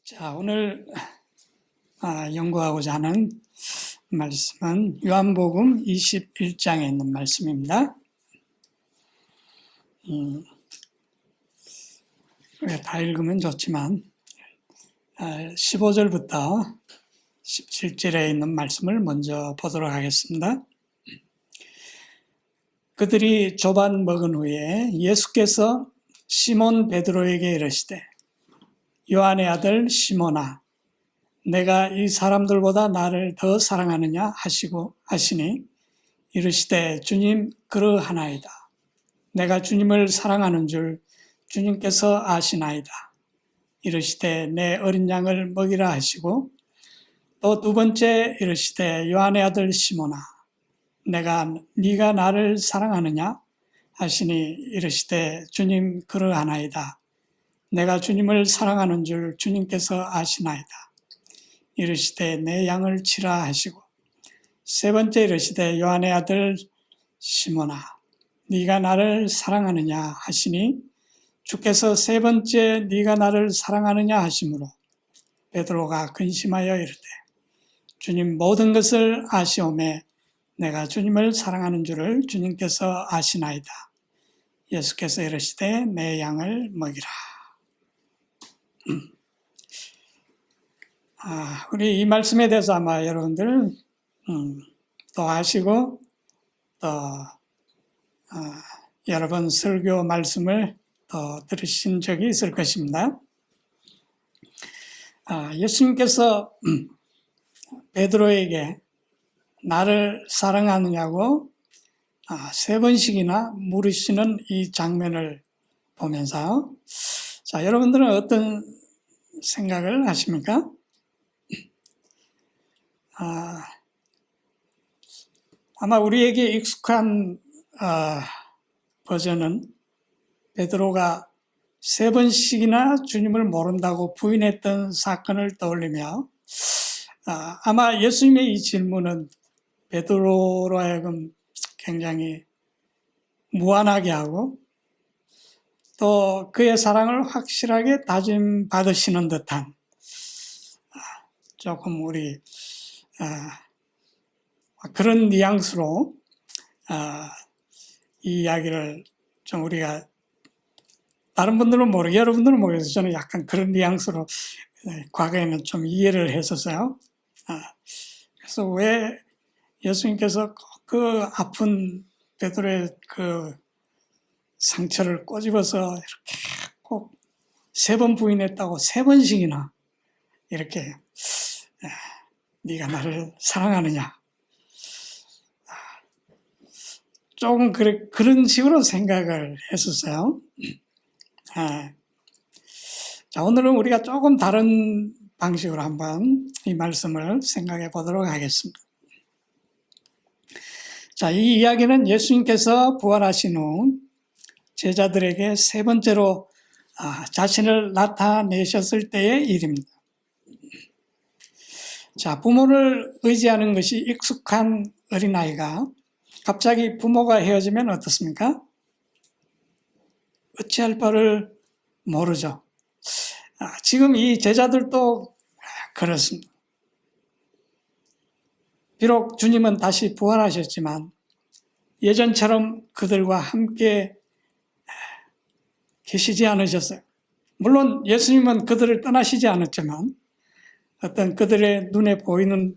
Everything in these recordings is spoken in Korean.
자, 오늘 연구하고자 하는 말씀은 요한복음 21장에 있는 말씀입니다. 다 읽으면 좋지만 15절부터 17절에 있는 말씀을 먼저 보도록 하겠습니다. 그들이 조반 먹은 후에 예수께서 시몬 베드로에게 이르시되 요한의 아들 시몬아, 내가 이 사람들보다 나를 더 사랑하느냐 하시니 이르시되 주님 그러하나이다. 내가 주님을 사랑하는 줄 주님께서 아시나이다. 이르시되 내 어린 양을 먹이라 하시고 또 두 번째 이르시되 요한의 아들 시몬아, 네가 나를 사랑하느냐 하시니 이르시되 주님 그러하나이다. 내가 주님을 사랑하는 줄 주님께서 아시나이다. 이르시되 내 양을 치라 하시고 세 번째 이르시되 요한의 아들 시몬아, 네가 나를 사랑하느냐 하시니 주께서 세 번째 네가 나를 사랑하느냐 하시므로 베드로가 근심하여 이르되 주님 모든 것을 아시오매 내가 주님을 사랑하는 줄을 주님께서 아시나이다. 예수께서 이르시되 내 양을 먹이라. 우리 이 말씀에 대해서 아마 여러분들 또 아시고 또 여러 번 설교 말씀을 또 들으신 적이 있을 것입니다. 예수님께서 베드로에게 나를 사랑하느냐고 세 번씩이나 물으시는 이 장면을 보면서 자, 여러분들은 어떤 생각을 하십니까? 아마 우리에게 익숙한 버전은 베드로가 세 번씩이나 주님을 모른다고 부인했던 사건을 떠올리며 아마 예수님의 이 질문은 베드로로 하여금 굉장히 무안하게 하고 또 그의 사랑을 확실하게 다짐받으시는 듯한 조금 우리 그런 뉘앙스로 이 이야기를 좀 우리가 다른 분들은 모르고 여러분들은 모르겠어요. 저는 약간 그런 뉘앙스로 과거에는 좀 이해를 했었어요. 그래서 왜 예수님께서 그 아픈 베드로의 그 상처를 꼬집어서 이렇게 꼭 세 번 부인했다고 세 번씩이나 이렇게 네가 나를 사랑하느냐 조금 그런 식으로 생각을 했었어요. 자, 오늘은 우리가 조금 다른 방식으로 한번 이 말씀을 생각해 보도록 하겠습니다. 자, 이 이야기는 예수님께서 부활하신 후 제자들에게 세 번째로 자신을 나타내셨을 때의 일입니다. 자, 부모를 의지하는 것이 익숙한 어린아이가 갑자기 부모가 헤어지면 어떻습니까? 어찌할 바를 모르죠. 지금 이 제자들도 그렇습니다. 비록 주님은 다시 부활하셨지만 예전처럼 그들과 함께 계시지 않으셨어요. 물론 예수님은 그들을 떠나시지 않았지만 어떤 그들의 눈에 보이는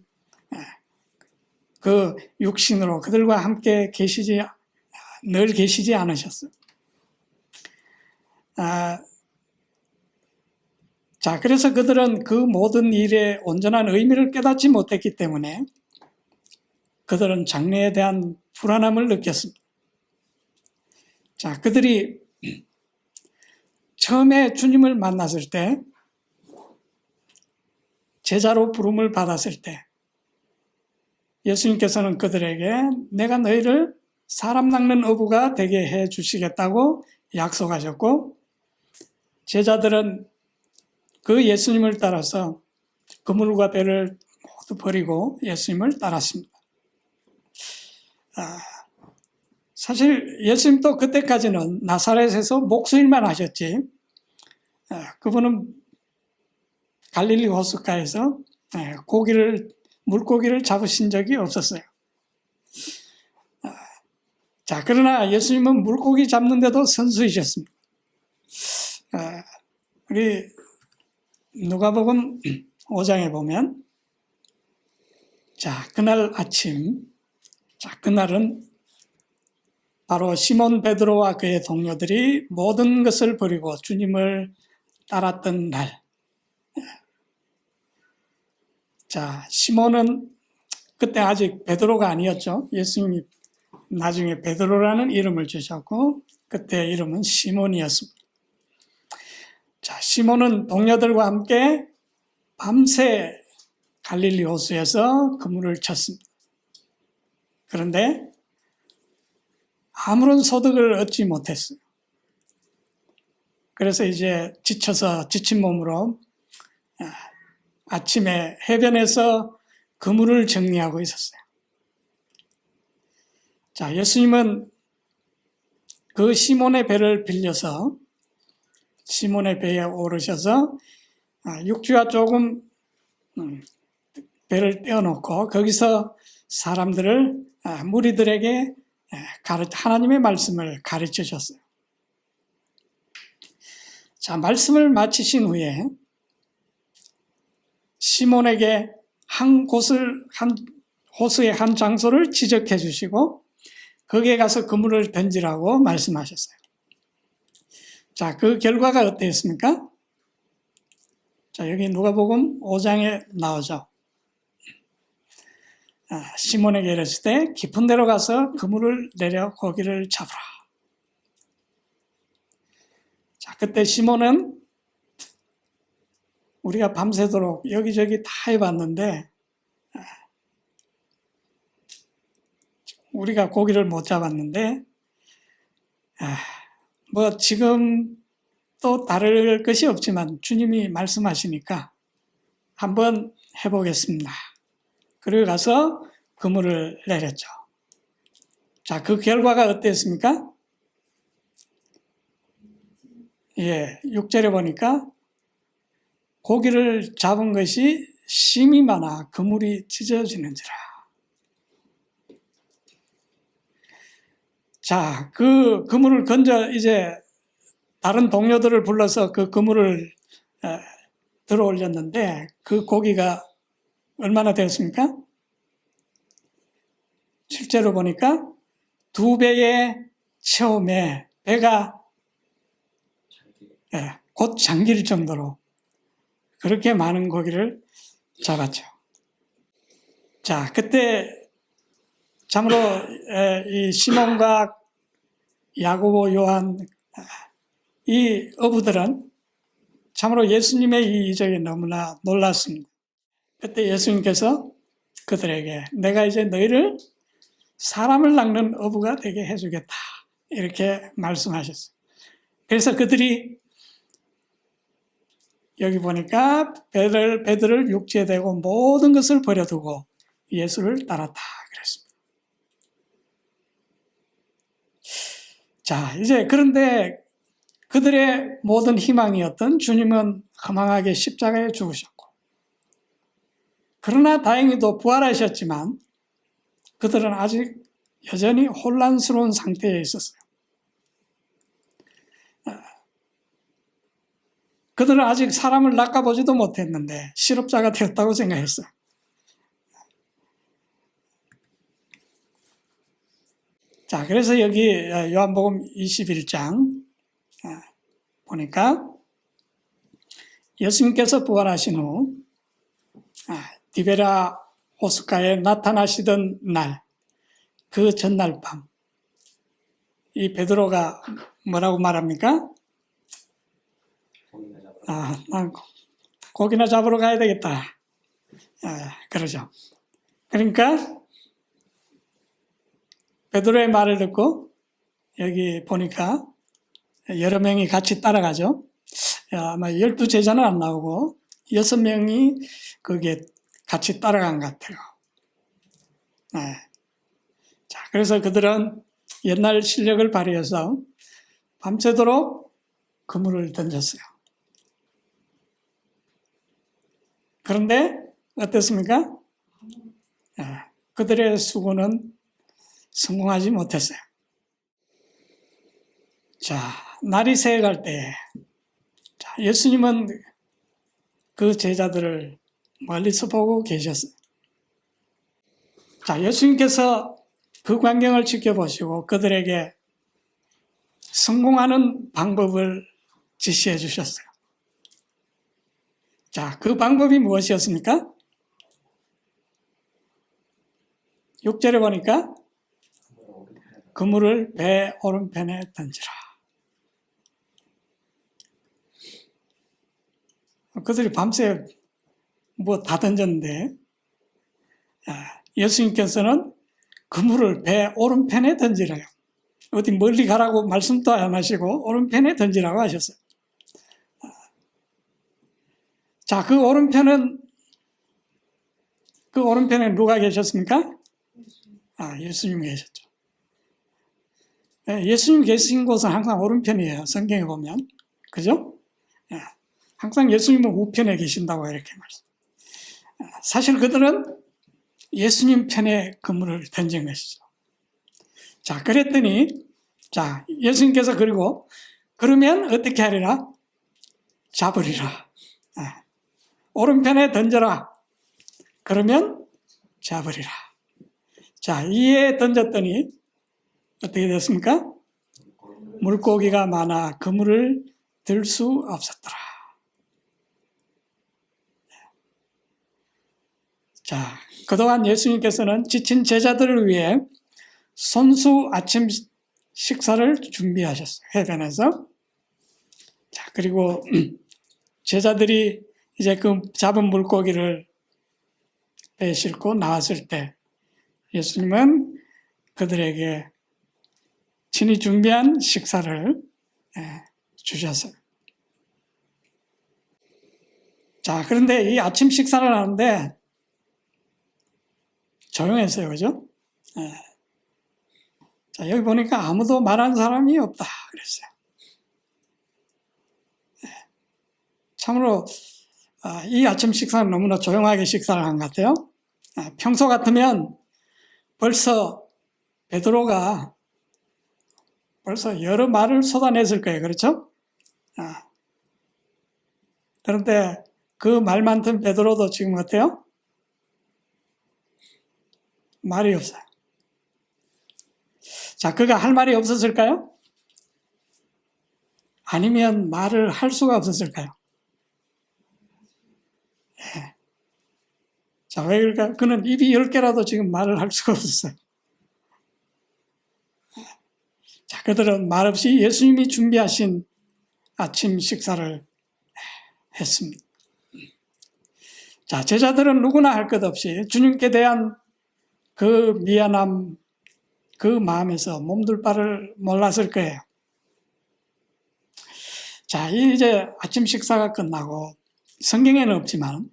그 육신으로 그들과 함께 늘 계시지 않으셨어요. 자, 그래서 그들은 그 모든 일의 온전한 의미를 깨닫지 못했기 때문에 그들은 장래에 대한 불안함을 느꼈습니다. 자, 그들이 처음에 주님을 만났을 때, 제자로 부름을 받았을 때, 예수님께서는 그들에게 내가 너희를 사람 낚는 어부가 되게 해 주시겠다고 약속하셨고, 제자들은 그 예수님을 따라서 그물과 배를 모두 버리고 예수님을 따랐습니다. 사실 예수님도 그때까지는 나사렛에서 목수일만 하셨지, 그분은 갈릴리 호숫가에서 물고기를 잡으신 적이 없었어요. 자, 그러나 예수님은 물고기 잡는데도 선수이셨습니다. 우리 누가복음 5장에 보면, 자, 그날 아침, 그날은 바로 시몬 베드로와 그의 동료들이 모든 것을 버리고 주님을 따랐던 날. 자, 시몬은 그때 아직 베드로가 아니었죠. 예수님이 나중에 베드로라는 이름을 주셨고 그때 이름은 시몬이었습니다. 자, 시몬은 동료들과 함께 밤새 갈릴리 호수에서 그물을 쳤습니다. 그런데 아무런 소득을 얻지 못했어요. 그래서 이제 지쳐서 지친 몸으로 아침에 해변에서 그물을 정리하고 있었어요. 자, 예수님은 그 시몬의 배를 빌려서 시몬의 배에 오르셔서 육지와 조금 배를 떼어놓고 거기서 사람들을 무리들에게 하나님의 말씀을 가르쳐 줬어요. 자, 말씀을 마치신 후에 시몬에게 한 호수의 한 장소를 지적해 주시고 거기에 가서 그물을 던지라고 말씀하셨어요. 자, 그 결과가 어땠습니까? 자, 여기 누가복음 5장에 나오죠. 시몬에게 이랬을 때 깊은 데로 가서 그물을 내려 고기를 잡으라. 자, 그때 시몬은 우리가 밤새도록 여기저기 다 해봤는데 우리가 고기를 못 잡았는데 뭐 지금 또 다를 것이 없지만 주님이 말씀하시니까 한번 해보겠습니다. 그리고 가서 그물을 내렸죠. 자, 그 결과가 어땠습니까? 예, 6절에 보니까 고기를 잡은 것이 심이 많아 그물이 찢어지는지라. 자, 그 그물을 건져 이제 다른 동료들을 불러서 그 그물을 들어 올렸는데 그 고기가 얼마나 되었습니까? 실제로 보니까 2배의 처음에 배가 곧 잠길 정도로 그렇게 많은 고기를 잡았죠. 자, 그때 참으로 이 시몬과 야고보, 요한 이 어부들은 참으로 예수님의 이 이적에 너무나 놀랐습니다. 그때 예수님께서 그들에게 내가 이제 너희를 사람을 낚는 어부가 되게 해주겠다 이렇게 말씀하셨어요. 그래서 그들이 여기 보니까 배들을 육지에 대고 모든 것을 버려두고 예수를 따랐다 그랬습니다. 자, 이제 그런데 그들의 모든 희망이었던 주님은 허망하게 십자가에 죽으셨고 그러나 다행히도 부활하셨지만 그들은 아직 여전히 혼란스러운 상태에 있었어요. 그들은 아직 사람을 낚아보지도 못했는데 실업자가 되었다고 생각했어요. 자, 그래서 여기 요한복음 21장 보니까 예수님께서 부활하신 후 디베라 호숫가에 나타나시던 날, 그 전날 밤, 이 베드로가 뭐라고 말합니까? 난 고기나 잡으러 가야 되겠다. 그러죠. 그러니까 베드로의 말을 듣고 여기 보니까 여러 명이 같이 따라가죠. 아마 12제자는 안 나오고 6명이 거기에 같이 따라간 것 같아요. 자, 그래서 그들은 옛날 실력을 발휘해서 밤새도록 그물을 던졌어요. 그런데 어떻습니까? 그들의 수고는 성공하지 못했어요. 자, 날이 새어갈 때 예수님은 그 제자들을 멀리서 보고 계셨어요. 자, 예수님께서 그 광경을 지켜보시고 그들에게 성공하는 방법을 지시해 주셨어요. 자, 그 방법이 무엇이었습니까? 6절에 보니까 그물을 배 오른편에 던지라. 그들이 밤새 뭐 다 던졌는데 예수님께서는 그물을 배 오른편에 던지라요. 어디 멀리 가라고 말씀도 안 하시고 오른편에 던지라고 하셨어요. 자, 그 오른편에 누가 계셨습니까? 예수님 계셨죠. 예수님 계신 곳은 항상 오른편이에요. 성경에 보면. 그죠? 항상 예수님은 우편에 계신다고 이렇게 말씀. 사실 그들은 예수님 편에 그물을 던진 것이죠. 자, 그랬더니, 자, 예수님께서 그러면 어떻게 하리라? 잡으리라. 오른편에 던져라. 그러면 잡으리라. 자, 이에 던졌더니 어떻게 됐습니까? 물고기가 많아 그물을 들 수 없었더라. 자, 그동안 예수님께서는 지친 제자들을 위해 손수 아침 식사를 준비하셨어요. 해변에서. 자, 그리고 제자들이 이제 그 잡은 물고기를 배에 싣고 나왔을 때 예수님은 그들에게 친히 준비한 식사를 주셨어요. 자, 그런데 이 아침 식사를 하는데 조용했어요. 그죠? 자, 여기 보니까 아무도 말하는 사람이 없다. 그랬어요. 참으로 이 아침 식사는 너무나 조용하게 식사를 한 것 같아요. 평소 같으면 벌써 베드로가 여러 말을 쏟아냈을 거예요. 그렇죠? 그런데 그 말 많던 베드로도 지금 어때요? 말이 없어요. 자, 그가 할 말이 없었을까요? 아니면 말을 할 수가 없었을까요? 네. 자, 왜 그럴까요? 그는 입이 10개라도 지금 말을 할 수가 없었어요. 자, 그들은 말없이 예수님이 준비하신 아침 식사를 했습니다. 자, 제자들은 누구나 할 것 없이 주님께 대한 그 미안함, 그 마음에서 몸둘 바를 몰랐을 거예요. 자, 이제 아침 식사가 끝나고 성경에는 없지만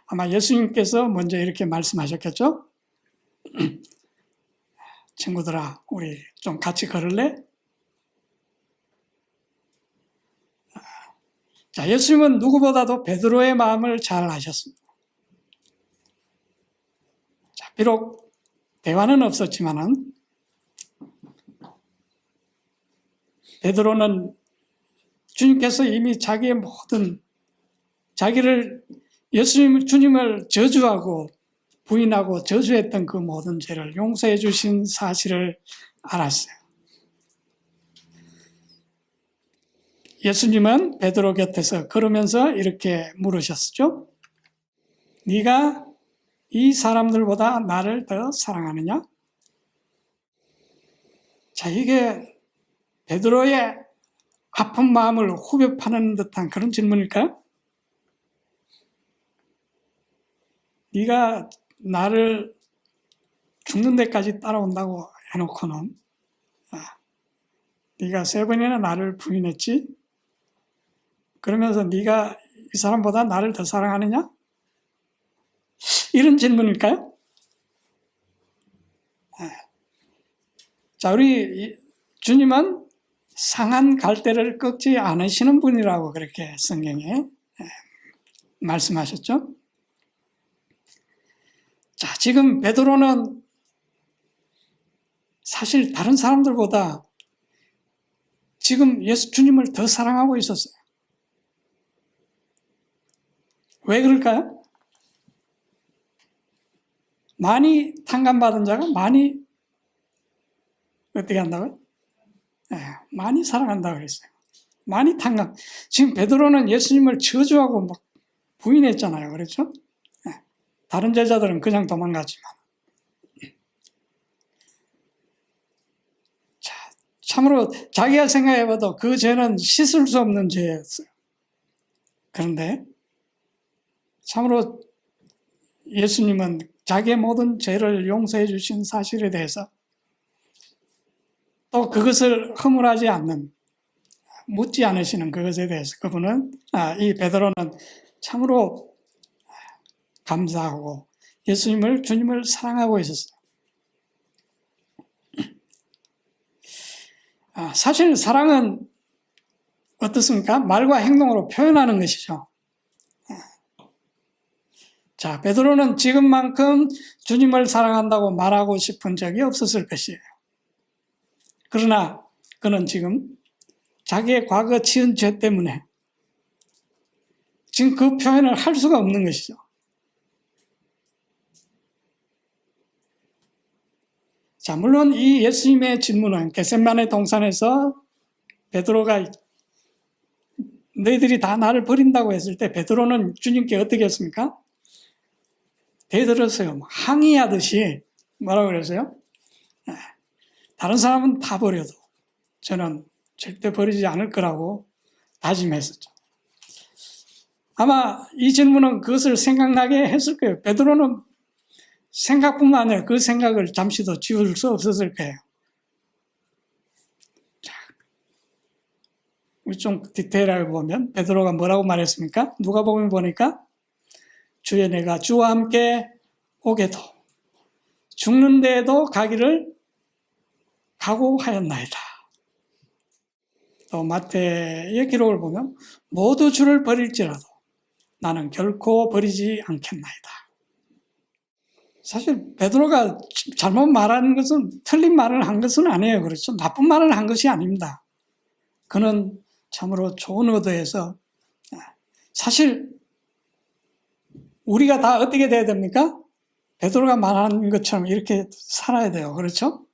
아마 예수님께서 먼저 이렇게 말씀하셨겠죠? 친구들아, 우리 좀 같이 걸을래? 자, 예수님은 누구보다도 베드로의 마음을 잘 아셨습니다. 자, 비록 대화는 없었지만은 베드로는 주님께서 이미 자기의 모든 자기를 주님을 저주하고 부인하고 저주했던 그 모든 죄를 용서해 주신 사실을 알았어요. 예수님은 베드로 곁에서 걸으면서 이렇게 물으셨죠. 네가 이 사람들보다 나를 더 사랑하느냐? 자, 이게 베드로의 아픈 마음을 후벼 파는 듯한 그런 질문일까요? 네가 나를 죽는 데까지 따라온다고 해놓고는 네가 3번이나 나를 부인했지? 그러면서 네가 이 사람보다 나를 더 사랑하느냐? 이런 질문일까요? 자, 우리 주님은 상한 갈대를 꺾지 않으시는 분이라고 그렇게 성경에 말씀하셨죠. 자, 지금 베드로는 사실 다른 사람들보다 지금 예수 주님을 더 사랑하고 있었어요. 왜 그럴까요? 많이 탕감받은 자가 많이 어떻게 한다고요? 많이 사랑한다고 그랬어요. 많이 탕감. 지금 베드로는 예수님을 저주하고 막 부인했잖아요. 그렇죠? 다른 제자들은 그냥 도망갔지만. 자, 참으로 자기가 생각해봐도 그 죄는 씻을 수 없는 죄였어요. 그런데 참으로 예수님은 자기의 모든 죄를 용서해 주신 사실에 대해서 또 그것을 허물하지 않는, 묻지 않으시는 그것에 대해서 그분은, 이 베드로는 참으로 감사하고 주님을 사랑하고 있었어요. 사실 사랑은 어떻습니까? 말과 행동으로 표현하는 것이죠. 자, 베드로는 지금만큼 주님을 사랑한다고 말하고 싶은 적이 없었을 것이에요. 그러나 그는 지금 자기의 과거 지은 죄 때문에 지금 그 표현을 할 수가 없는 것이죠. 자, 물론 이 예수님의 질문은 겟세마네 동산에서 베드로가 너희들이 다 나를 버린다고 했을 때 베드로는 주님께 어떻게 했습니까? 대들었어요. 항의하듯이 뭐라고 그랬어요? 다른 사람은 다 버려도 저는 절대 버리지 않을 거라고 다짐했었죠. 아마 이 질문은 그것을 생각나게 했을 거예요. 베드로는 생각뿐만 아니라 그 생각을 잠시도 지울 수 없었을 거예요. 자, 우리 좀 디테일하게 보면 베드로가 뭐라고 말했습니까? 누가복음 보니까 주의 내가 주와 함께 오게도 죽는 데에도 가기를 각오하였나이다. 또 마태의 기록을 보면 모두 주를 버릴지라도 나는 결코 버리지 않겠나이다. 사실 베드로가 잘못 말하는 것은 틀린 말을 한 것은 아니에요. 그렇죠? 나쁜 말을 한 것이 아닙니다. 그는 참으로 좋은 의도에서 사실 우리가 다 어떻게 돼야 됩니까? 베드로가 말하는 것처럼 이렇게 살아야 돼요. 그렇죠?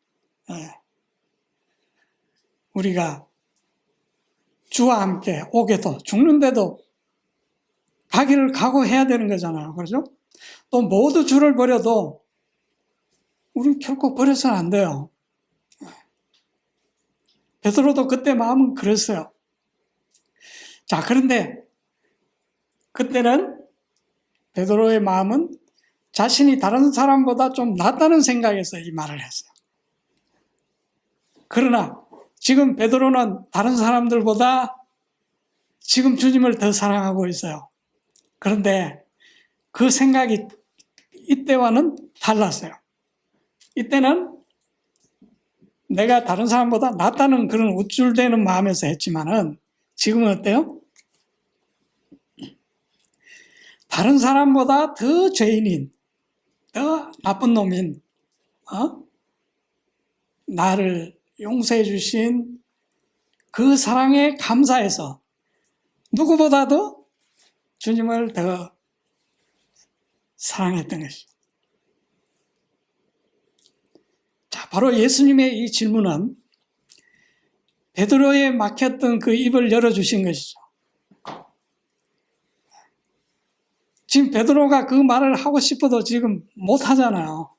우리가 주와 함께 오게도 죽는데도 가기를 각오해야 되는 거잖아요. 그렇죠? 또 모두 주를 버려도 우리는 결코 버려서는 안 돼요. 베드로도 그때 마음은 그랬어요. 자, 그런데 그때는 베드로의 마음은 자신이 다른 사람보다 좀 낫다는 생각에서 이 말을 했어요. 그러나 지금 베드로는 다른 사람들보다 지금 주님을 더 사랑하고 있어요. 그런데 그 생각이 이때와는 달랐어요. 이때는 내가 다른 사람보다 낫다는 그런 우쭐대는 마음에서 했지만은 지금은 어때요? 다른 사람보다 더 죄인인, 더 나쁜 놈인, 나를 용서해 주신 그 사랑에 감사해서 누구보다도 주님을 더 사랑했던 것이죠. 자, 바로 예수님의 이 질문은 베드로에 막혔던 그 입을 열어주신 것이죠. 지금 베드로가 그 말을 하고 싶어도 지금 못하잖아요.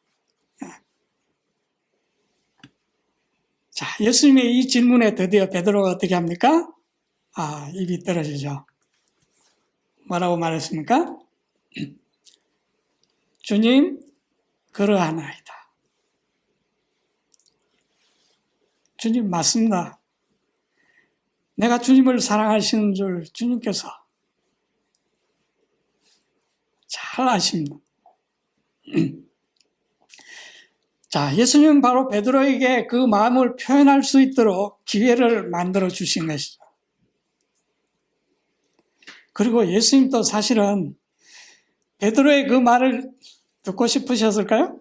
자, 예수님의 이 질문에 드디어 베드로가 어떻게 합니까? 입이 떨어지죠. 뭐라고 말했습니까? 주님, 그러하나이다. 주님, 맞습니다. 내가 주님을 사랑하시는 줄 주님께서 잘 아십니다. 자, 예수님은 바로 베드로에게 그 마음을 표현할 수 있도록 기회를 만들어 주신 것이죠. 그리고 예수님도 사실은 베드로의 그 말을 듣고 싶으셨을까요?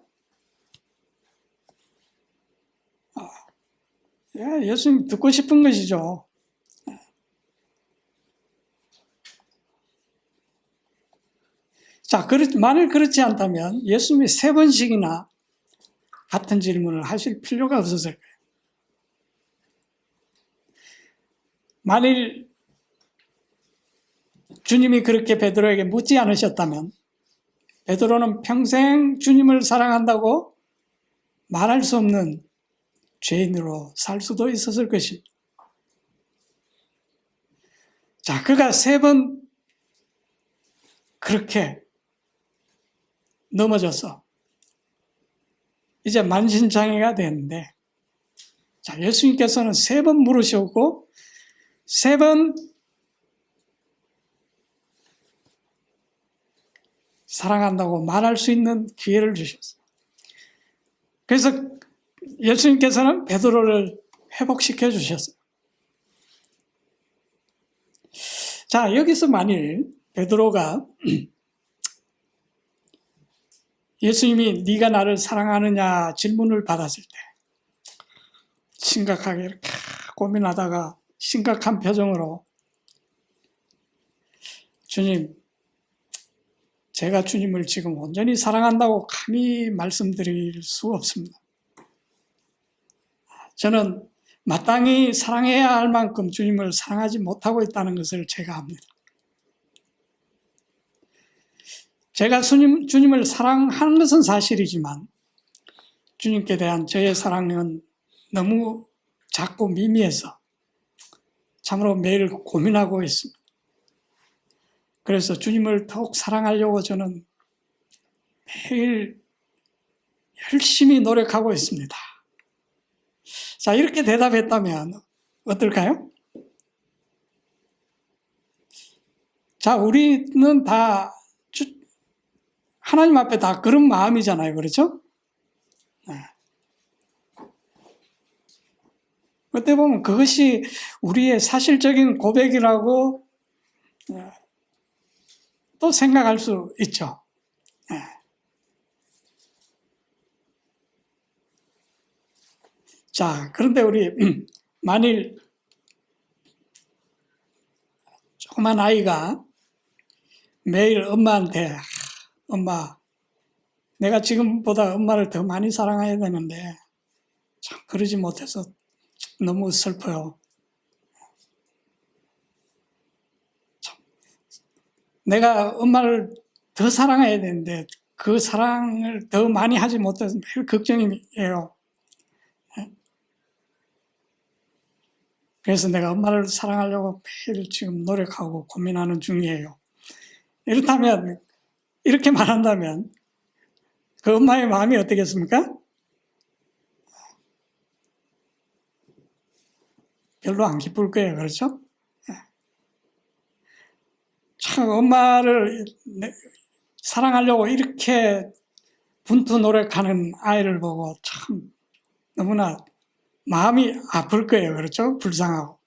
예, 예수님 듣고 싶은 것이죠. 자, 만일 그렇지 않다면 예수님이 3번씩이나 같은 질문을 하실 필요가 없었을 거예요. 만일 주님이 그렇게 베드로에게 묻지 않으셨다면 베드로는 평생 주님을 사랑한다고 말할 수 없는 죄인으로 살 수도 있었을 것입니다. 자, 그가 3번 그렇게 넘어져서 이제 만신창이가 됐는데, 자, 예수님께서는 3번 물으셨고 3번 사랑한다고 말할 수 있는 기회를 주셨어요. 그래서 예수님께서는 베드로를 회복시켜 주셨어요. 자, 여기서 만일 베드로가 예수님이 네가 나를 사랑하느냐 질문을 받았을 때 심각하게 이렇게 고민하다가 심각한 표정으로 주님, 제가 주님을 지금 온전히 사랑한다고 감히 말씀드릴 수 없습니다. 저는 마땅히 사랑해야 할 만큼 주님을 사랑하지 못하고 있다는 것을 제가 압니다. 제가 주님을 사랑하는 것은 사실이지만 주님께 대한 저의 사랑은 너무 작고 미미해서 참으로 매일 고민하고 있습니다. 그래서 주님을 더욱 사랑하려고 저는 매일 열심히 노력하고 있습니다. 자, 이렇게 대답했다면 어떨까요? 자, 우리는 다 하나님 앞에 다 그런 마음이잖아요. 그렇죠? 네. 그때 보면 그것이 우리의 사실적인 고백이라고 또 생각할 수 있죠. 네. 자, 그런데 우리 만일 조그만 아이가 매일 엄마한테 엄마, 내가 지금보다 엄마를 더 많이 사랑해야 되는데 참 그러지 못해서 너무 슬퍼요. 참, 내가 엄마를 더 사랑해야 되는데 그 사랑을 더 많이 하지 못해서 매일 걱정이에요. 그래서 내가 엄마를 사랑하려고 매일 지금 노력하고 고민하는 중이에요. 이렇다면, 이렇게 말한다면 그 엄마의 마음이 어떻겠습니까? 별로 안 기쁠 거예요. 그렇죠? 참 엄마를 사랑하려고 이렇게 분투 노력하는 아이를 보고 참 너무나 마음이 아플 거예요. 그렇죠? 불쌍하고.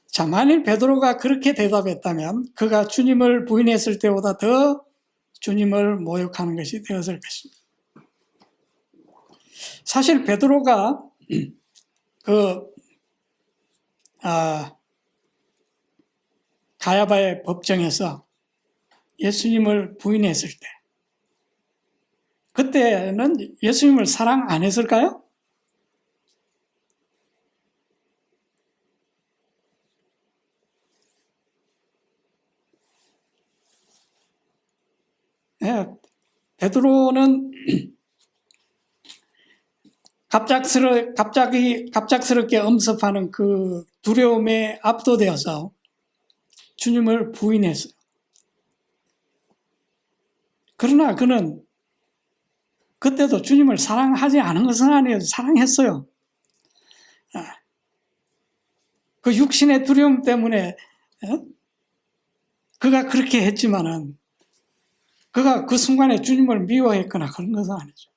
자, 만일 베드로가 그렇게 대답했다면 그가 주님을 부인했을 때보다 더 주님을 모욕하는 것이 되었을 것입니다. 사실 베드로가 가야바의 법정에서 예수님을 부인했을 때 그때는 예수님을 사랑 안 했을까요? 네, 베드로는 갑작스럽게 엄습하는 그 두려움에 압도되어서 주님을 부인했어요. 그러나 그는 그때도 주님을 사랑하지 않은 것은 아니에요. 사랑했어요. 그 육신의 두려움 때문에 그가 그렇게 했지만은 그가 그 순간에 주님을 미워했거나 그런 것은 아니죠.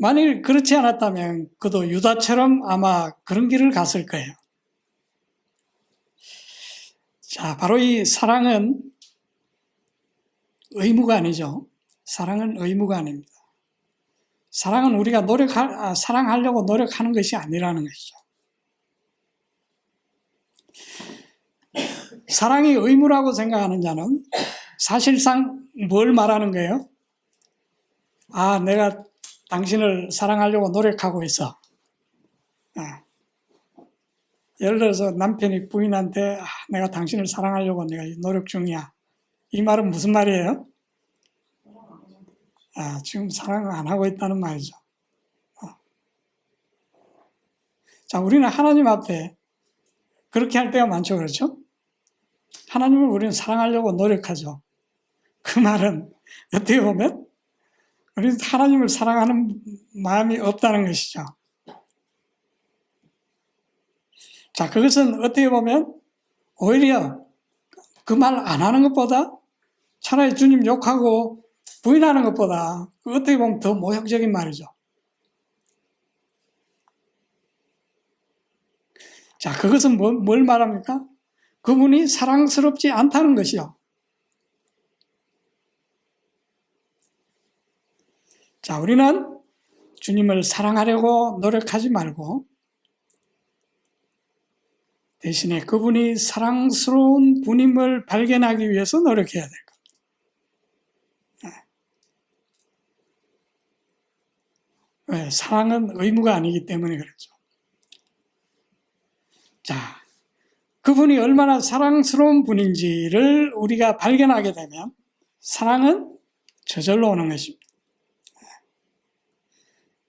만일 그렇지 않았다면 그도 유다처럼 아마 그런 길을 갔을 거예요. 자, 바로 이 사랑은 의무가 아니죠. 사랑은 의무가 아닙니다. 사랑은 우리가 사랑하려고 노력하는 것이 아니라는 것이죠. 사랑이 의무라고 생각하는 자는 사실상 뭘 말하는 거예요? 아, 내가 당신을 사랑하려고 노력하고 있어. 예를 들어서 남편이 부인한테 내가 당신을 사랑하려고 내가 노력 중이야. 이 말은 무슨 말이에요? 지금 사랑을 안 하고 있다는 말이죠. 자, 우리는 하나님 앞에 그렇게 할 때가 많죠. 그렇죠? 하나님을 우리는 사랑하려고 노력하죠. 그 말은 어떻게 보면 우리는 하나님을 사랑하는 마음이 없다는 것이죠. 자, 그것은 어떻게 보면 오히려 그 말 안 하는 것보다 차라리 주님 욕하고 부인하는 것보다 어떻게 보면 더 모욕적인 말이죠. 자, 그것은 뭘 말합니까? 그분이 사랑스럽지 않다는 것이요. 자, 우리는 주님을 사랑하려고 노력하지 말고 대신에 그분이 사랑스러운 분임을 발견하기 위해서 노력해야 될 겁니다. 왜? 사랑은 의무가 아니기 때문에 그렇죠. 자, 그분이 얼마나 사랑스러운 분인지를 우리가 발견하게 되면 사랑은 저절로 오는 것입니다.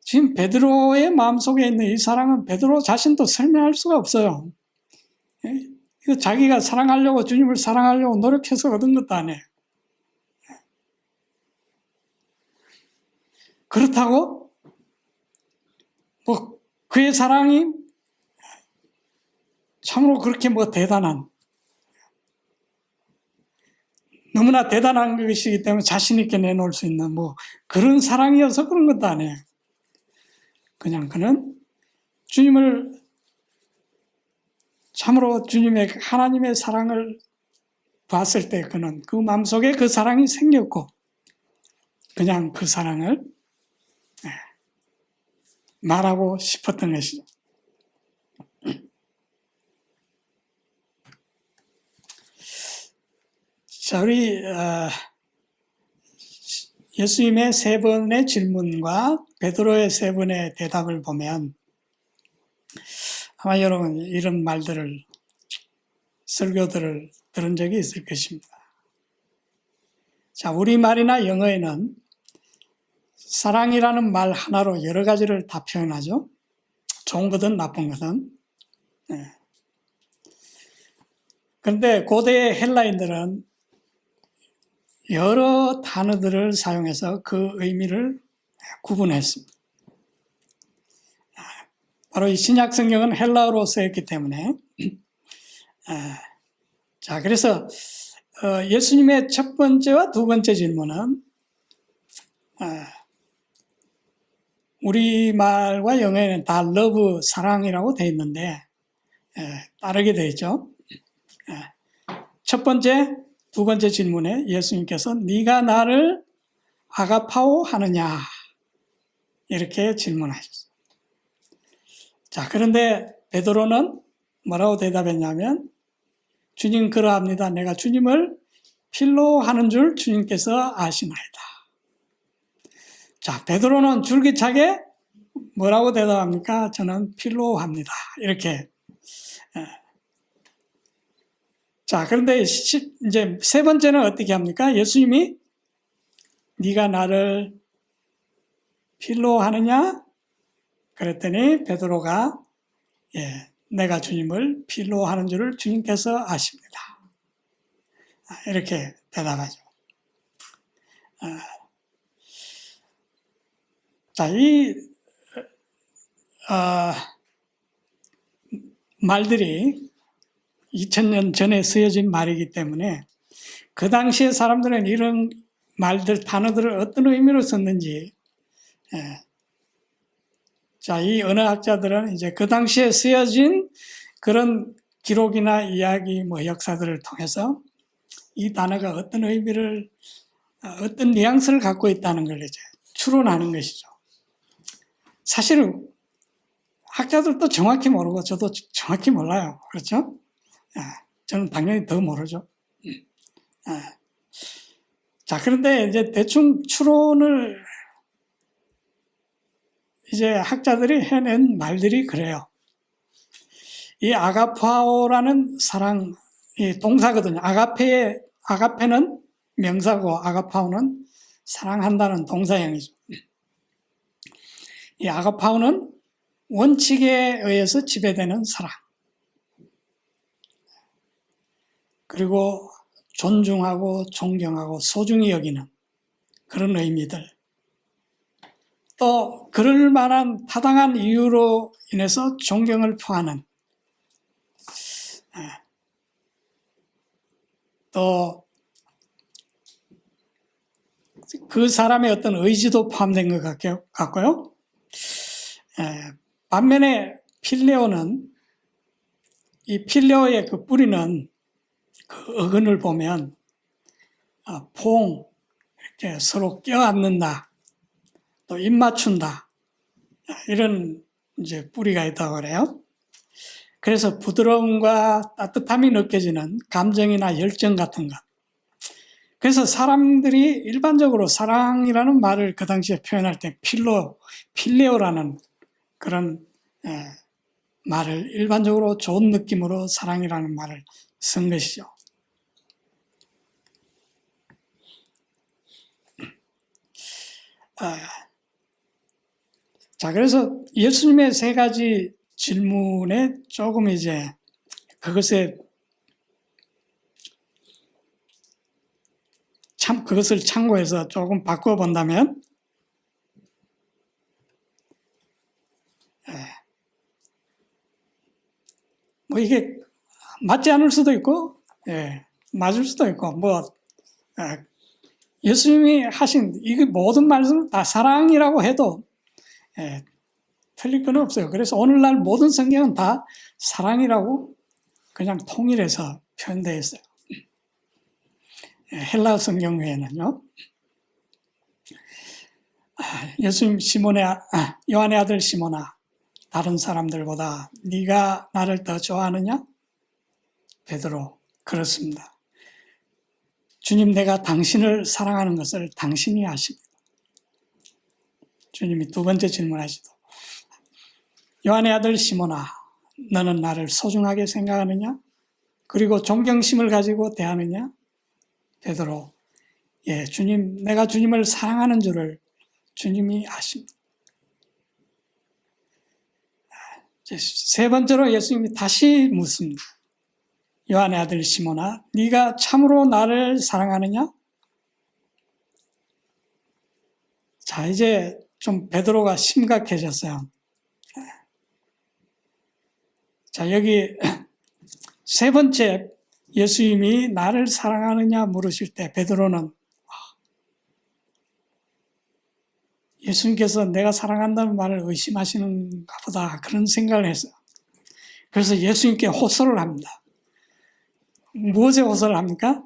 지금 베드로의 마음속에 있는 이 사랑은 베드로 자신도 설명할 수가 없어요. 이거 자기가 사랑하려고 주님을 사랑하려고 노력해서 얻은 것도 아니에요. 그렇다고 뭐 그의 사랑이 참으로 그렇게 뭐 대단한 너무나 대단한 것이기 때문에 자신 있게 내놓을 수 있는 뭐 그런 사랑이어서 그런 것도 아니에요. 그냥 그는 주님을 참으로 주님의 하나님의 사랑을 봤을 때 그는 그 마음속에 그 사랑이 생겼고 그냥 그 사랑을 말하고 싶었던 것이죠. 자, 우리 예수님의 세 번의 질문과 베드로의 세 번의 대답을 보면 아마 여러분 이런 말들을 설교들을 들은 적이 있을 것입니다. 자, 우리말이나 영어에는 사랑이라는 말 하나로 여러 가지를 다 표현하죠. 좋은 거든 나쁜 거든. 그런데 고대의 헬라인들은 여러 단어들을 사용해서 그 의미를 구분했습니다. 바로 이 신약 성경은 헬라어로 쓰였기 때문에 자, 그래서 예수님의 첫 번째와 두 번째 질문은 우리말과 영어에는 다 love, 사랑이라고 되어 있는데 따르게 되어 있죠. 첫 번째, 두 번째 질문에 예수님께서 네가 나를 아가파오 하느냐 이렇게 질문하셨어요. 자, 그런데 베드로는 뭐라고 대답했냐면 주님 그러합니다. 내가 주님을 필로하는 줄 주님께서 아시나이다. 자, 베드로는 줄기차게 뭐라고 대답합니까? 저는 필로합니다. 이렇게. 자, 그런데 이제 세 번째는 어떻게 합니까? 예수님이 네가 나를 필로하느냐? 그랬더니 베드로가 내가 주님을 필로하는 줄을 주님께서 아십니다. 이렇게 대답하죠. 자, 이 말들이 2000년 전에 쓰여진 말이기 때문에 그 당시에 사람들은 이런 말들, 단어들을 어떤 의미로 썼는지 자, 이 언어학자들은 이제 그 당시에 쓰여진 그런 기록이나 이야기, 역사들을 통해서 이 단어가 어떤 의미를, 어떤 뉘앙스를 갖고 있다는 걸 이제 추론하는 것이죠. 사실은 학자들도 정확히 모르고 저도 정확히 몰라요. 그렇죠? 저는 당연히 더 모르죠. 자, 그런데 이제 대충 추론을 이제 학자들이 해낸 말들이 그래요. 이 아가파오라는 사랑, 이 동사거든요. 아가페는 명사고 아가파오는 사랑한다는 동사형이죠. 이 아가파오는 원칙에 의해서 지배되는 사랑. 그리고 존중하고 존경하고 소중히 여기는 그런 의미들. 또 그럴 만한 타당한 이유로 인해서 존경을 표하는, 또 그 사람의 어떤 의지도 포함된 것 같고요. 반면에 필레오는, 이 필레오의 그 뿌리는 그 어근을 보면 포옹, 이렇게 서로 껴안는다, 또 입 맞춘다, 이런 이제 뿌리가 있다고 그래요. 그래서 부드러움과 따뜻함이 느껴지는 감정이나 열정 같은 것. 그래서 사람들이 일반적으로 사랑이라는 말을 그 당시에 표현할 때 필레오라는 그런 말을 일반적으로 좋은 느낌으로 사랑이라는 말을 쓴 것이죠. 자, 그래서 예수님의 세 가지 질문에 조금 이제 그것을 참고해서 조금 바꿔본다면, 이게 맞지 않을 수도 있고, 맞을 수도 있고, 예수님이 하신 이 모든 말씀을 다 사랑이라고 해도 틀릴 건 없어요. 그래서 오늘날 모든 성경은 다 사랑이라고 그냥 통일해서 표현되어 있어요. 헬라어 성경 외에는요. 예수님 요한의 아들 시몬아, 다른 사람들보다 네가 나를 더 좋아하느냐? 베드로, 그렇습니다. 주님, 내가 당신을 사랑하는 것을 당신이 아십니다. 주님이 두 번째 질문하시도, 요한의 아들 시몬아, 너는 나를 소중하게 생각하느냐? 그리고 존경심을 가지고 대하느냐? 베드로, 예, 주님, 내가 주님을 사랑하는 줄을 주님이 아십니다. 세 번째로 예수님이 다시 묻습니다. 요한의 아들 시몬아, 네가 참으로 나를 사랑하느냐? 자, 이제 좀 베드로가 심각해졌어요. 자, 여기 세 번째 예수님이 나를 사랑하느냐 물으실 때 베드로는 예수님께서 내가 사랑한다는 말을 의심하시는가 보다, 그런 생각을 했어요. 그래서 예수님께 호소를 합니다. 무엇에 호소를 합니까?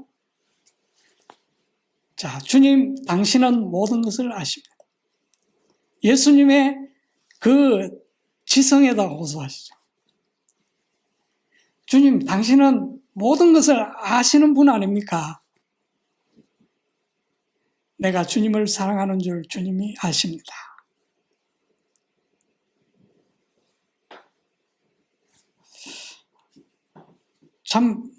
자, 주님, 당신은 모든 것을 아십니다. 예수님의 그 지성에다 호소하시죠. 주님, 당신은 모든 것을 아시는 분 아닙니까? 내가 주님을 사랑하는 줄 주님이 아십니다. 참,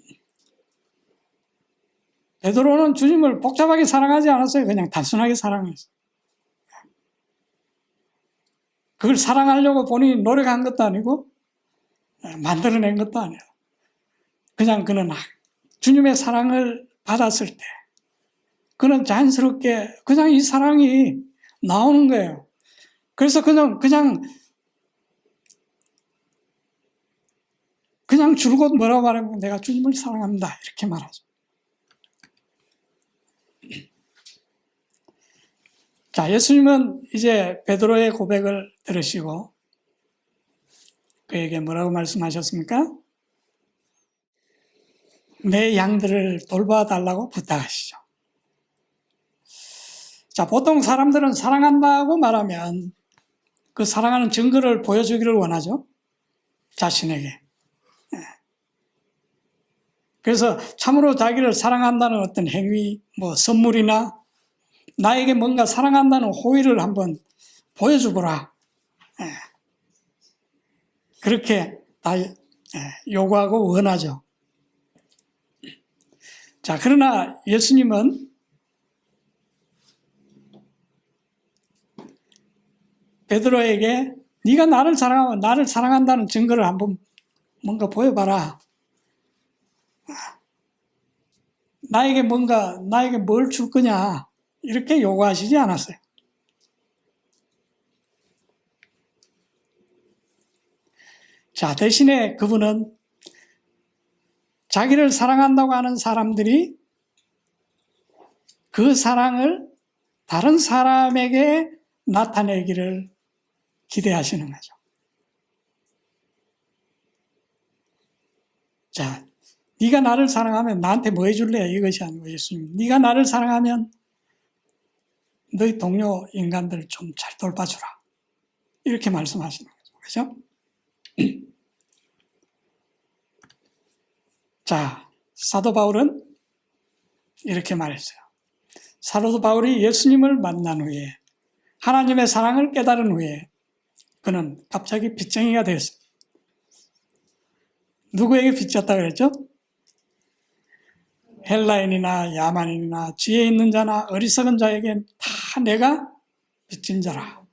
베드로는 주님을 복잡하게 사랑하지 않았어요. 그냥 단순하게 사랑했어요. 그걸 사랑하려고 본인이 노력한 것도 아니고 만들어낸 것도 아니에요. 그냥 그는 주님의 사랑을 받았을 때 그는 자연스럽게 그냥 이 사랑이 나오는 거예요. 그래서 그냥 줄곧 뭐라고 말하면 내가 주님을 사랑합니다, 이렇게 말하죠. 자, 예수님은 이제 베드로의 고백을 들으시고 그에게 뭐라고 말씀하셨습니까? 내 양들을 돌봐달라고 부탁하시죠. 자, 보통 사람들은 사랑한다고 말하면 그 사랑하는 증거를 보여주기를 원하죠. 자신에게. 그래서 참으로 자기를 사랑한다는 어떤 행위, 뭐 선물이나 나에게 뭔가 사랑한다는 호의를 한번 보여주거라. 그렇게 다 요구하고 원하죠. 자, 그러나 예수님은 베드로에게 네가 나를 사랑하면 나를 사랑한다는 증거를 한번 뭔가 보여봐라. 나에게 뭘 줄 거냐. 이렇게 요구하시지 않았어요. 자, 대신에 그분은 자기를 사랑한다고 하는 사람들이 그 사랑을 다른 사람에게 나타내기를 기대하시는 거죠. 자, 네가 나를 사랑하면 나한테 뭐 해줄래? 이것이 아니고 예수님, 네가 나를 사랑하면 너희 동료 인간들 좀 잘 돌봐주라. 이렇게 말씀하시는 거죠. 그죠? 자, 사도 바울은 이렇게 말했어요. 사도 바울이 예수님을 만난 후에 하나님의 사랑을 깨달은 후에 그는 갑자기 빚쟁이가 되었어요. 누구에게 빚졌다 그랬죠? 헬라인이나 야만인이나 지혜 있는 자나 어리석은 자에게 다 내가 빚진 자라.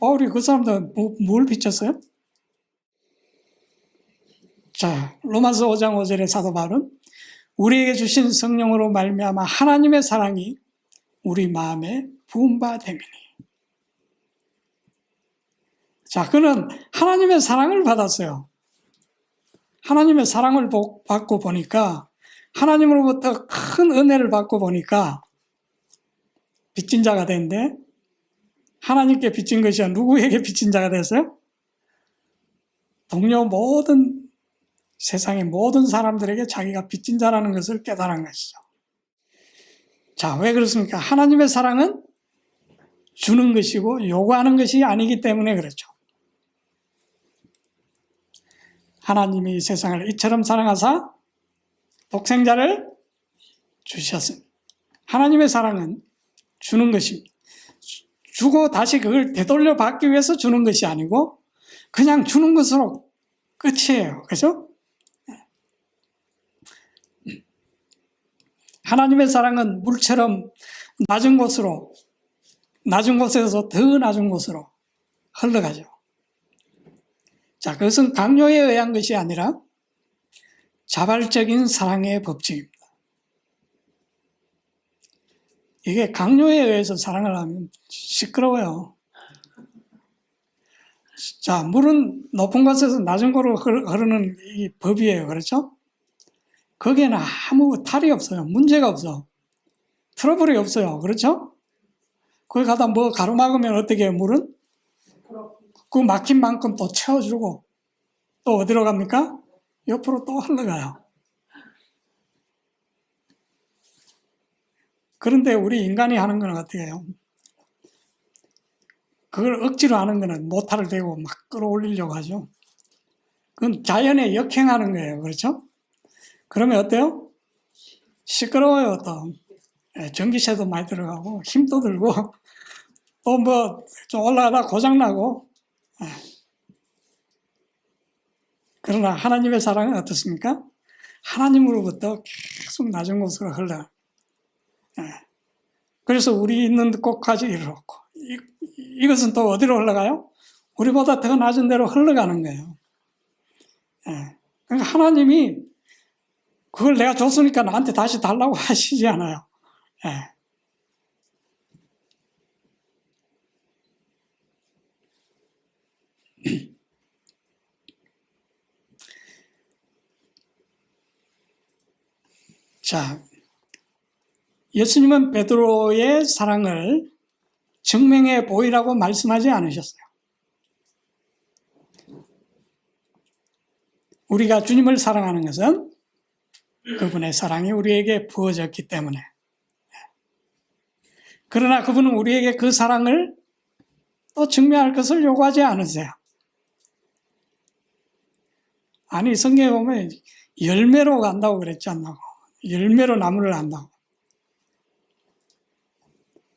바울이 그 사람들 뭘 빚졌어요? 자, 로마서 5장 5절의 사도 바울은 우리에게 주신 성령으로 말미암아 하나님의 사랑이 우리 마음에 부은 바 됨이니. 자, 그는 하나님의 사랑을 받았어요. 하나님의 사랑을 받고 보니까 하나님으로부터 큰 은혜를 받고 보니까 빚진 자가 됐는데 하나님께 빚진 것이 누구에게 빚진 자가 됐어요? 동료 세상의 모든 사람들에게 자기가 빚진 자라는 것을 깨달은 것이죠. 자, 왜 그렇습니까? 하나님의 사랑은 주는 것이고 요구하는 것이 아니기 때문에 그렇죠. 하나님이 세상을 이처럼 사랑하사 독생자를 주셨습니다. 하나님의 사랑은 주는 것입니다. 주고 다시 그걸 되돌려 받기 위해서 주는 것이 아니고 그냥 주는 것으로 끝이에요. 그죠? 하나님의 사랑은 물처럼 낮은 곳에서 더 낮은 곳으로 흘러가죠. 자, 그것은 강요에 의한 것이 아니라 자발적인 사랑의 법칙입니다. 이게 강요에 의해서 사랑을 하면 시끄러워요. 자, 물은 높은 곳에서 낮은 곳으로 흐르는 이 법이에요. 그렇죠? 거기에는 아무 탈이 없어요. 문제가 없어. 트러블이 없어요. 그렇죠? 거기 가다 뭐 가로막으면 어떻게 해요, 물은? 그 막힌 만큼 또 채워주고 또 어디로 갑니까? 옆으로 또 흘러가요. 그런데 우리 인간이 하는 건 어떻게 해요? 그걸 억지로 하는 거는 모탈을 대고 막 끌어올리려고 하죠. 그건 자연에 역행하는 거예요. 그렇죠? 그러면 어때요? 시끄러워요. 또 전기세도 많이 들어가고 힘도 들고 또 뭐 좀 올라가다 고장나고. 그러나 하나님의 사랑은 어떻습니까? 하나님으로부터 계속 낮은 곳으로 흘러요. 그래서 우리 있는 곳까지 이르렀고 이것은 또 어디로 흘러가요? 우리보다 더 낮은 데로 흘러가는 거예요. 그러니까 하나님이 그걸 내가 줬으니까 나한테 다시 달라고 하시지 않아요. 자, 예수님은 베드로의 사랑을 증명해 보이라고 말씀하지 않으셨어요. 우리가 주님을 사랑하는 것은 그분의 사랑이 우리에게 부어졌기 때문에. 그러나 그분은 우리에게 그 사랑을 또 증명할 것을 요구하지 않으세요. 아니, 성경에 보면 열매로 간다고 그랬지 않나고. 열매로 나무를 안다고.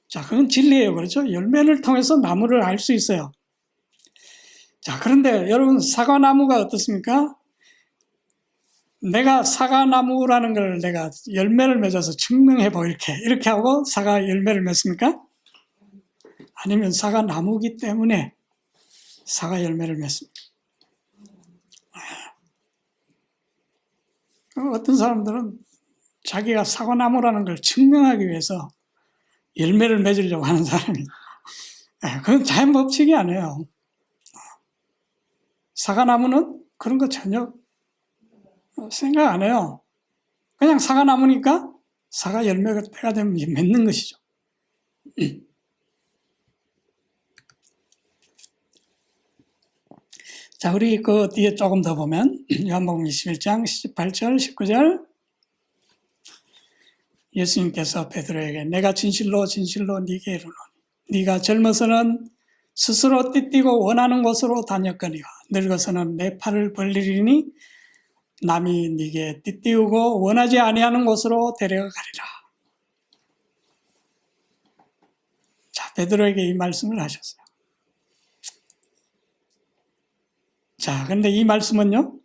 자, 그건 진리예요. 그렇죠? 열매를 통해서 나무를 알 수 있어요. 자, 그런데 여러분, 사과나무가 어떻습니까? 내가 사과나무라는 걸 내가 열매를 맺어서 증명해 보일게. 이렇게 하고 사과 열매를 맺습니까? 아니면 사과나무기 때문에 사과 열매를 맺습니다. 어떤 사람들은 자기가 사과나무라는 걸 증명하기 위해서 열매를 맺으려고 하는 사람이, 그건 자연 법칙이 아니에요. 사과나무는 그런 거 전혀 생각 안 해요. 그냥 사과나무니까 사과 열매가 때가 되면 맺는 것이죠. 자, 우리 그 뒤에 조금 더 보면 요한복음 21장 18절, 19절 예수님께서 베드로에게 내가 진실로 진실로 네게 이르노니 네가 젊어서는 스스로 띠띠고 원하는 곳으로 다녔거니와 늙어서는 내 팔을 벌리리니 남이 네게 띠띠우고 원하지 아니하는 곳으로 데려가리라. 자, 베드로에게 이 말씀을 하셨어요. 자, 근데 이 말씀은요,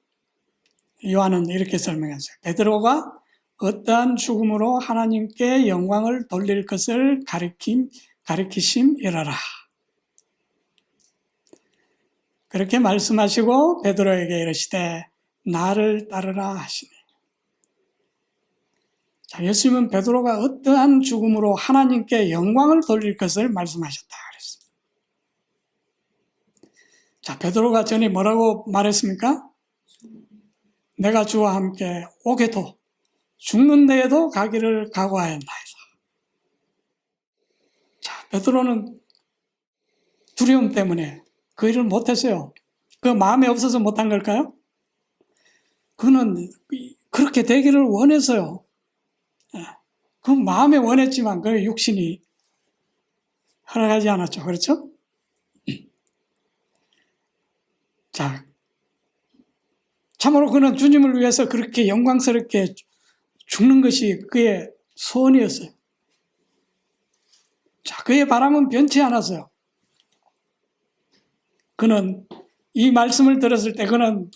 요한은 이렇게 설명했어요. 베드로가 어떠한 죽음으로 하나님께 영광을 돌릴 것을 가리키심이라라. 그렇게 말씀하시고 베드로에게 이르시되 나를 따르라 하시니. 자, 예수님은 베드로가 어떠한 죽음으로 하나님께 영광을 돌릴 것을 말씀하셨다 그랬어요. 자, 베드로가 전에 뭐라고 말했습니까? 내가 주와 함께 오게도 죽는 데에도 가기를 각오하였나이다. 자, 베드로는 두려움 때문에 그 일을 못했어요. 그 마음에 없어서 못한 걸까요? 그는 그렇게 되기를 원해서요. 그 마음에 원했지만 그 육신이 허락하지 않았죠. 그렇죠? 자, 참으로 그는 주님을 위해서 그렇게 영광스럽게 죽는 것이 그의 소원이었어요. 자, 그의 바람은 변치 않았어요. 그는 이 말씀을 들었을 때 그는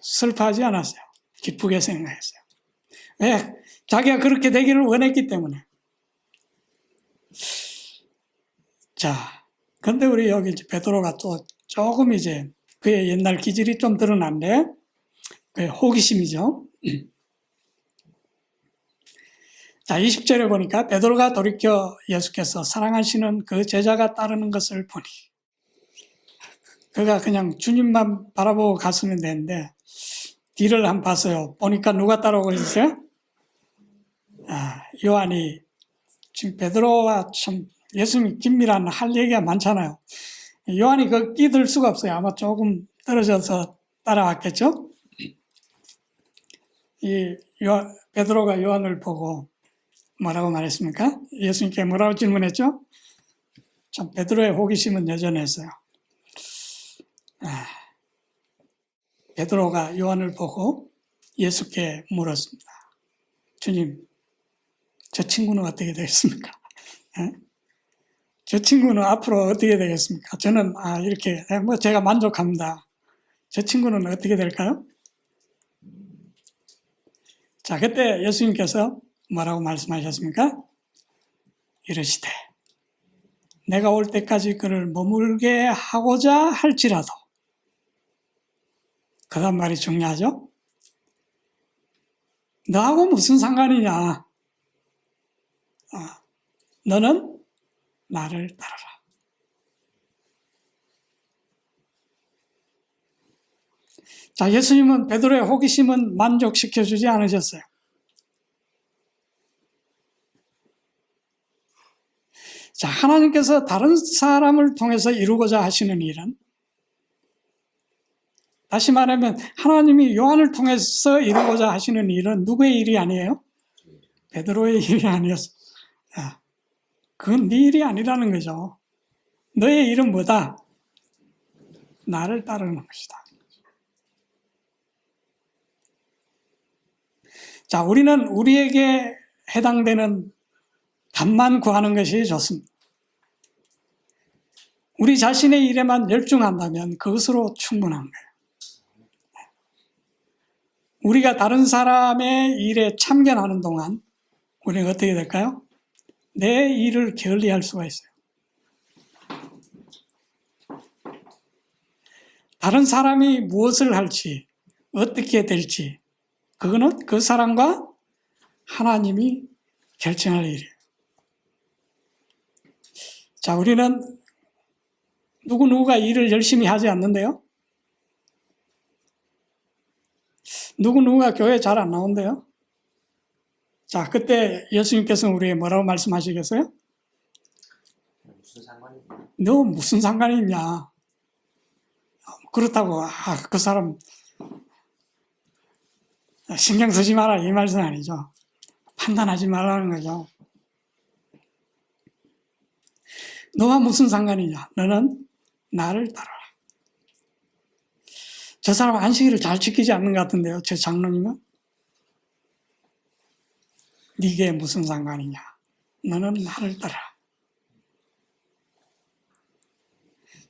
슬퍼하지 않았어요. 기쁘게 생각했어요. 왜? 자기가 그렇게 되기를 원했기 때문에. 자, 근데 우리 여기 베드로가 또 조금 이제 그의 옛날 기질이 좀 드러난데, 그의 호기심이죠. 자, 20절에 보니까 베드로가 돌이켜 예수께서 사랑하시는 그 제자가 따르는 것을 보니, 그가 그냥 주님만 바라보고 갔으면 되는데, 뒤를 한번 봤어요. 보니까 누가 따라오고 있어요? 요한이, 지금 베드로와 참 예수님 긴밀한 할 얘기가 많잖아요. 요한이 그 끼들 수가 없어요. 아마 조금 떨어져서 따라왔겠죠? 베드로가 요한을 보고 뭐라고 말했습니까? 예수님께 뭐라고 질문했죠? 참 베드로의 호기심은 여전했어요. 베드로가 요한을 보고 예수께 물었습니다. 주님, 저 친구는 어떻게 되겠습니까? 저 친구는 앞으로 어떻게 되겠습니까? 저는 이렇게 제가 만족합니다. 저 친구는 어떻게 될까요? 자, 그때 예수님께서 뭐라고 말씀하셨습니까? 이르시되 내가 올 때까지 그를 머물게 하고자 할지라도, 그 다음 말이 중요하죠? 너하고 무슨 상관이냐? 너는 나를 따르라. 자, 예수님은 베드로의 호기심은 만족시켜주지 않으셨어요. 자, 하나님께서 다른 사람을 통해서 이루고자 하시는 일은 다시 말하면 하나님이 요한을 통해서 이루고자 하시는 일은 누구의 일이 아니에요? 베드로의 일이 아니었어. 그건 네 일이 아니라는 거죠. 너의 일은 뭐다? 나를 따르는 것이다. 자, 우리는 우리에게 해당되는 답만 구하는 것이 좋습니다. 우리 자신의 일에만 열중한다면 그것으로 충분한 거예요. 우리가 다른 사람의 일에 참견하는 동안 우리는 어떻게 될까요? 내 일을 게을리할 수가 있어요. 다른 사람이 무엇을 할지, 어떻게 될지, 그거는 그 사람과 하나님이 결정할 일이에요. 자, 우리는 누구누구가 일을 열심히 하지 않는데요? 누구누구가 교회 잘 안 나온대요? 자, 그때 예수님께서는 우리에게 뭐라고 말씀하시겠어요? 무슨 상관이? 너 무슨 상관이 있냐? 그렇다고 그 사람 신경 쓰지 마라 이 말씀은 아니죠. 판단하지 말라는 거죠. 너와 무슨 상관이냐? 너는 나를 따라라. 저 사람 안식일을 잘 지키지 않는 것 같은데요. 제 장로님은 네게 무슨 상관이냐? 너는 나를 따라라.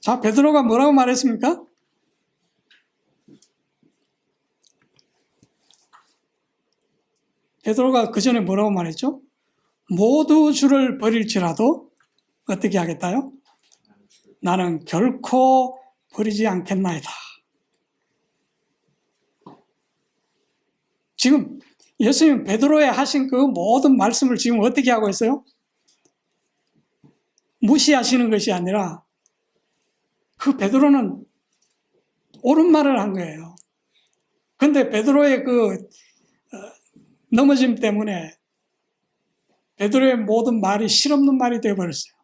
자, 베드로가 뭐라고 말했습니까? 베드로가 그 전에 뭐라고 말했죠? 모두 주를 버릴지라도 어떻게 하겠다요? 나는 결코 버리지 않겠나이다. 지금 예수님 베드로에 하신 그 모든 말씀을 지금 어떻게 하고 있어요? 무시하시는 것이 아니라 그 베드로는 옳은 말을 한 거예요. 그런데 베드로의 그 넘어짐 때문에 베드로의 모든 말이 실없는 말이 되어버렸어요.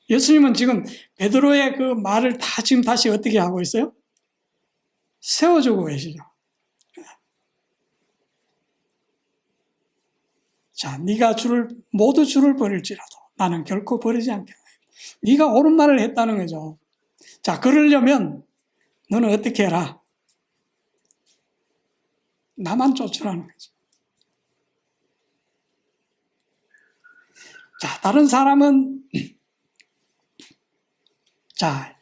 예수님은 지금 베드로의 그 말을 다 지금 다시 어떻게 하고 있어요? 세워주고 계시죠. 자, 네가 모두 주를 버릴지라도 나는 결코 버리지 않겠다. 네가 옳은 말을 했다는 거죠. 자, 그러려면 너는 어떻게 해라? 나만 쫓으라는 거죠. 자, 다른 사람은 자,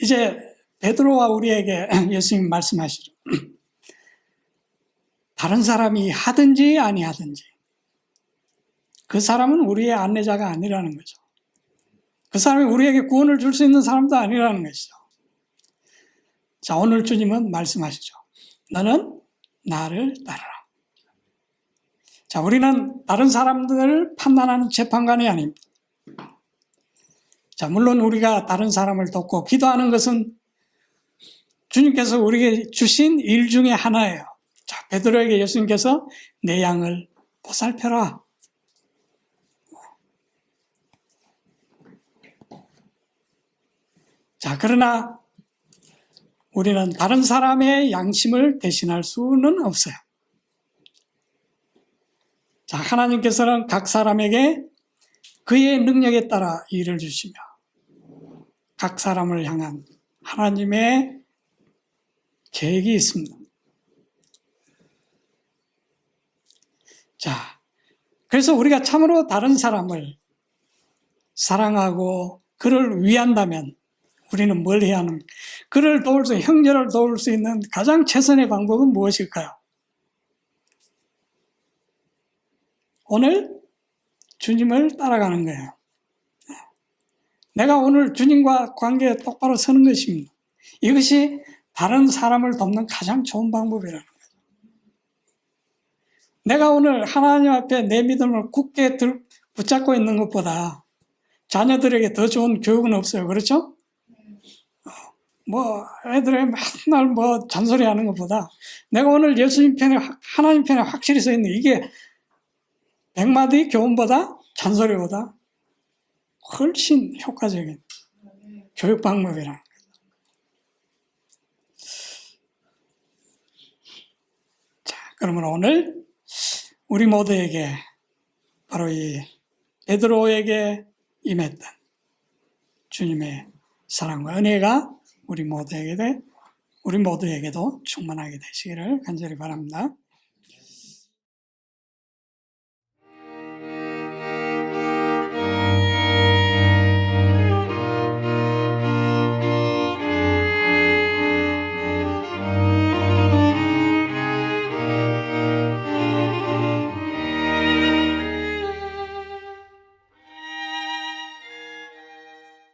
이제 베드로와 우리에게 예수님 말씀하시죠. 다른 사람이 하든지 아니하든지 그 사람은 우리의 안내자가 아니라는 거죠. 그 사람이 우리에게 구원을 줄 수 있는 사람도 아니라는 것이죠. 자, 오늘 주님은 말씀하시죠. 너는 나를 따르라. 자, 우리는 다른 사람들을 판단하는 재판관이 아닙니다. 자, 물론 우리가 다른 사람을 돕고 기도하는 것은 주님께서 우리에게 주신 일 중에 하나예요. 자, 베드로에게 예수님께서 내 양을 보살펴라. 자, 그러나 우리는 다른 사람의 양심을 대신할 수는 없어요. 자, 하나님께서는 각 사람에게 그의 능력에 따라 일을 주시며 각 사람을 향한 하나님의 계획이 있습니다. 자, 그래서 우리가 참으로 다른 사람을 사랑하고 그를 위한다면 우리는 뭘 해야 하는가? 그를 도울 수, 형제를 도울 수 있는 가장 최선의 방법은 무엇일까요? 오늘 주님을 따라가는 거예요. 내가 오늘 주님과 관계에 똑바로 서는 것입니다. 이것이 다른 사람을 돕는 가장 좋은 방법이라는 거죠. 내가 오늘 하나님 앞에 내 믿음을 굳게 붙잡고 있는 것보다 자녀들에게 더 좋은 교육은 없어요. 그렇죠? 애들이 맨날 잔소리 하는 것보다 내가 오늘 예수님 편에, 하나님 편에 확실히 서 있는 이게 100마디 교훈보다 잔소리보다 훨씬 효과적인 교육 방법이라는 거죠. 그러면 오늘 우리 모두에게 바로 이 베드로에게 임했던 주님의 사랑과 은혜가 우리 모두에게도 충만하게 되시기를 간절히 바랍니다.